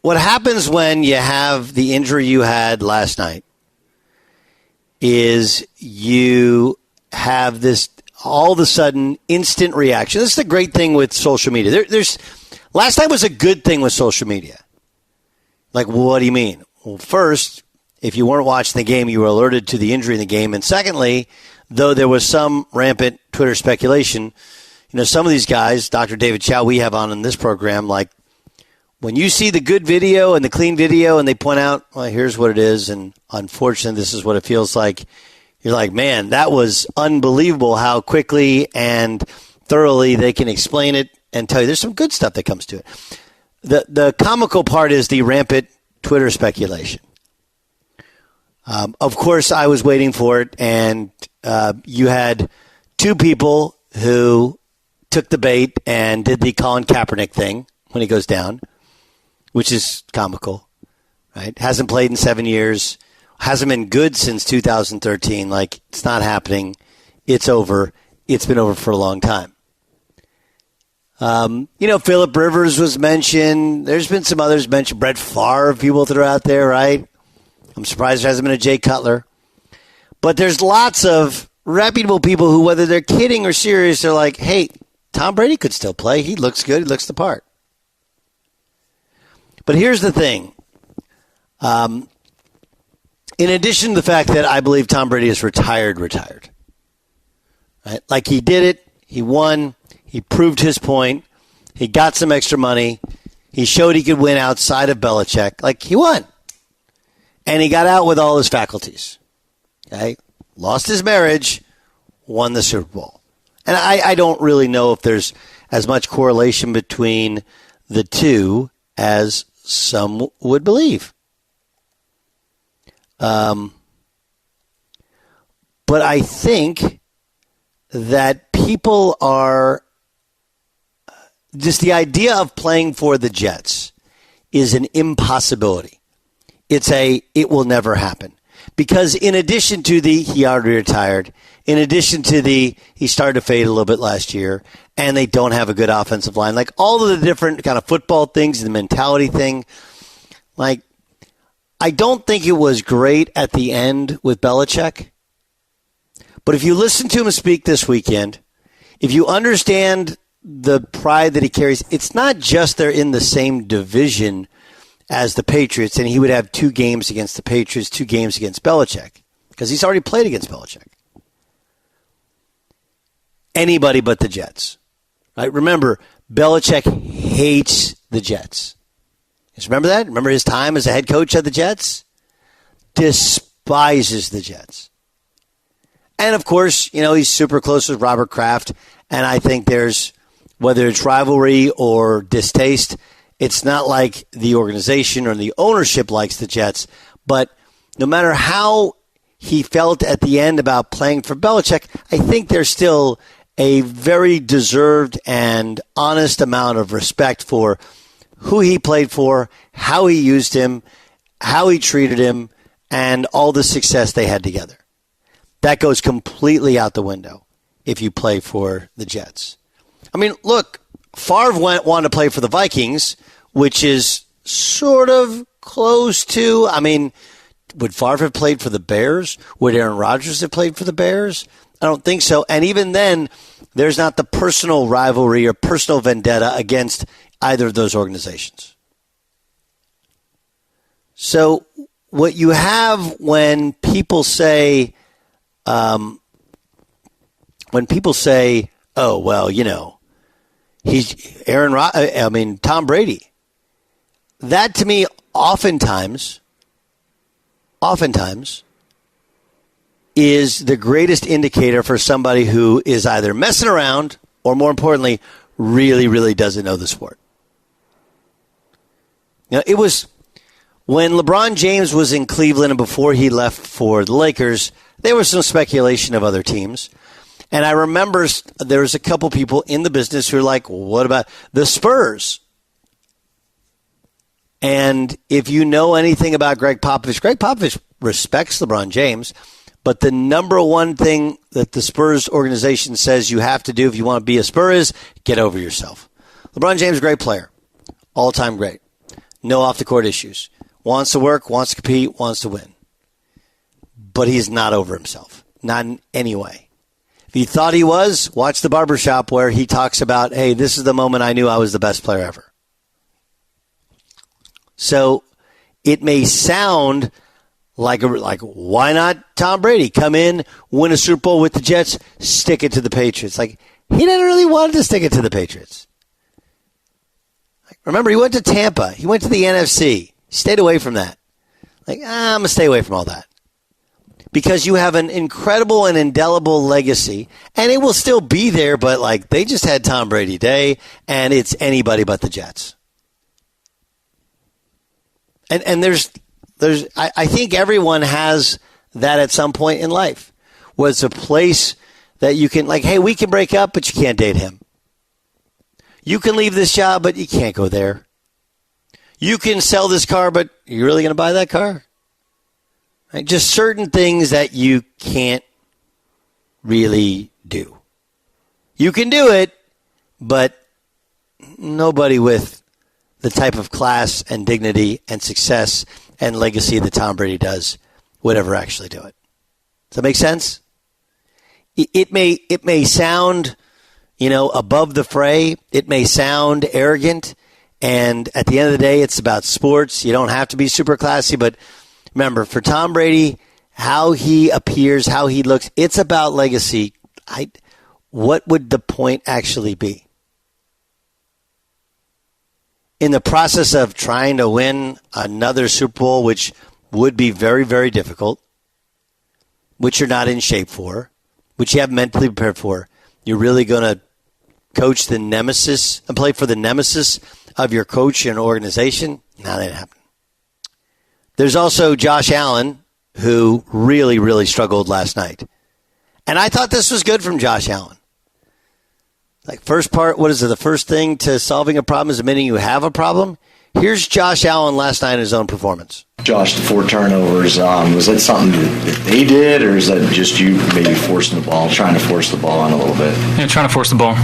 what happens when you have the injury you had last night is you have this all of a sudden instant reaction. This is the great thing with social media. Last night was a good thing with social media. Like, what do you mean? Well, first, if you weren't watching the game, you were alerted to the injury in the game. And secondly, though there was some rampant Twitter speculation, some of these guys, Dr. David Chow, we have on in this program, like, when you see the good video and the clean video and they point out, well, here's what it is, and unfortunately, this is what it feels like, you're like, man, that was unbelievable how quickly and thoroughly they can explain it and tell you there's some good stuff that comes to it. The comical part is the rampant Twitter speculation. Of course, I was waiting for it, and you had two people who took the bait and did the Colin Kaepernick thing when he goes down, which is comical, right? Hasn't played in 7 years, hasn't been good since 2013. Like, it's not happening. It's over. It's been over for a long time. Phillip Rivers was mentioned. There's been some others mentioned. Brett Favre, people that are out there, right? I'm surprised there hasn't been a Jay Cutler. But there's lots of reputable people who, whether they're kidding or serious, they're like, hey, Tom Brady could still play. He looks good. He looks the part. But here's the thing. In addition to the fact that I believe Tom Brady is retired. Right? Like, he did it. He won. He proved his point. He got some extra money. He showed he could win outside of Belichick. Like, he won. And he got out with all his faculties. Okay? Lost his marriage, won the Super Bowl. And I don't really know if there's as much correlation between the two as some would believe. But I think that people are just the idea of playing for the Jets is an impossibility. It will never happen. Because in addition to he already retired, in addition to he started to fade a little bit last year, and they don't have a good offensive line, like all of the different kind of football things, the mentality thing, like, I don't think it was great at the end with Belichick. But if you listen to him speak this weekend, if you understand the pride that he carries, it's not just they're in the same division as the Patriots, and he would have 2 games against the Patriots, 2 games against Belichick, because he's already played against Belichick. Anybody but the Jets. Right? Remember, Belichick hates the Jets. Just remember that? Remember his time as a head coach of the Jets? Despises the Jets. And, of course, he's super close with Robert Kraft, and I think there's, whether it's rivalry or distaste, it's not like the organization or the ownership likes the Jets, but no matter how he felt at the end about playing for Belichick, I think there's still a very deserved and honest amount of respect for who he played for, how he used him, how he treated him, and all the success they had together. That goes completely out the window if you play for the Jets. I mean, look, Favre wanted to play for the Vikings, which is sort of close to, I mean, would Favre have played for the Bears? Would Aaron Rodgers have played for the Bears? I don't think so. And even then, there's not the personal rivalry or personal vendetta against either of those organizations. So what you have when people say, oh, well, he's Tom Brady. That to me, oftentimes, is the greatest indicator for somebody who is either messing around or, more importantly, really, really doesn't know the sport. It was when LeBron James was in Cleveland and before he left for the Lakers, there was some speculation of other teams. And I remember there was a couple people in the business who were like, well, what about the Spurs? And if you know anything about Greg Popovich respects LeBron James, but the number one thing that the Spurs organization says you have to do if you want to be a Spur is get over yourself. LeBron James, great player. All-time great. No off-the-court issues. Wants to work, wants to compete, wants to win. But he's not over himself. Not in any way. If you thought he was, watch the barbershop where he talks about, hey, this is the moment I knew I was the best player ever. So it may sound like why not Tom Brady? Come in, win a Super Bowl with the Jets, stick it to the Patriots. Like, he didn't really want to stick it to the Patriots. Remember, he went to Tampa. He went to the NFC. Stayed away from that. I'm going to stay away from all that. Because you have an incredible and indelible legacy, and it will still be there, but they just had Tom Brady Day, and it's anybody but the Jets. And I think everyone has that at some point in life, where it's a place that you can, hey, we can break up, but you can't date him. You can leave this job, but you can't go there. You can sell this car, but are you really going to buy that car? Right? Just certain things that you can't really do. You can do it, but nobody with the type of class and dignity and success and legacy that Tom Brady does would ever actually do it. Does that make sense? It may sound, above the fray. It may sound arrogant. And at the end of the day, it's about sports. You don't have to be super classy. But remember, for Tom Brady, how he appears, how he looks, it's about legacy. What would the point actually be? In the process of trying to win another Super Bowl, which would be very, very difficult, which you're not in shape for, which you have mentally prepared for, you're really going to coach the nemesis and play for the nemesis of your coach and organization? No, that didn't happen. There's also Josh Allen, who really, really struggled last night. And I thought this was good from Josh Allen. First part, what is it? The first thing to solving a problem is admitting you have a problem. Here's Josh Allen last night in his own performance. Josh, the 4 turnovers, was that something that they did, or is that just you maybe forcing the ball, trying to force the ball on a little bit? Yeah, trying to force the ball.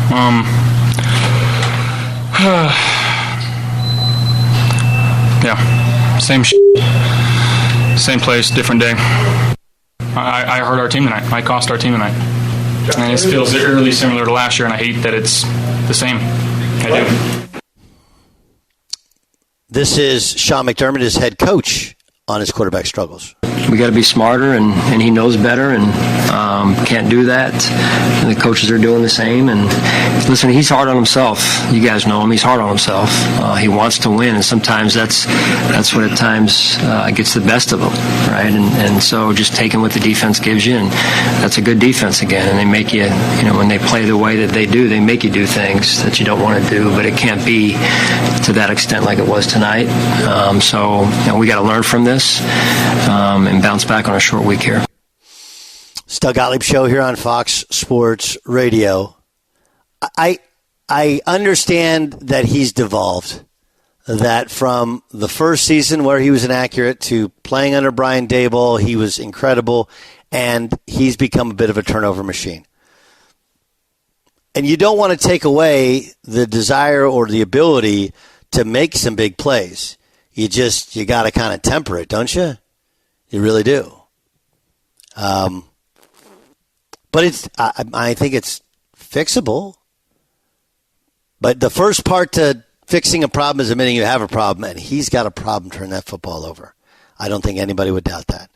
Yeah, same place, different day. I hurt our team tonight. I cost our team tonight. And it feels eerily similar to last year, and I hate that it's the same. I do. This is Sean McDermott, his head coach, on his quarterback struggles. We got to be smarter, and he knows better, and can't do that. And the coaches are doing the same. And listen, he's hard on himself. You guys know him. He's hard on himself. He wants to win, and sometimes that's what at times gets the best of him, right? And so just taking what the defense gives you, and that's a good defense again. And they make you, when they play the way that they do, they make you do things that you don't want to do, but it can't be to that extent like it was tonight. So we got to learn from this and bounce back on a short week here. It's Doug Gottlieb Show here on Fox Sports Radio. I understand that he's devolved, that from the first season where he was inaccurate to playing under Brian Daboll, he was incredible, and he's become a bit of a turnover machine. And you don't want to take away the desire or the ability to make some big plays. You got to kind of temper it, don't you? You really do. But I think it's fixable. But the first part to fixing a problem is admitting you have a problem, and he's got a problem turning that football over. I don't think anybody would doubt that.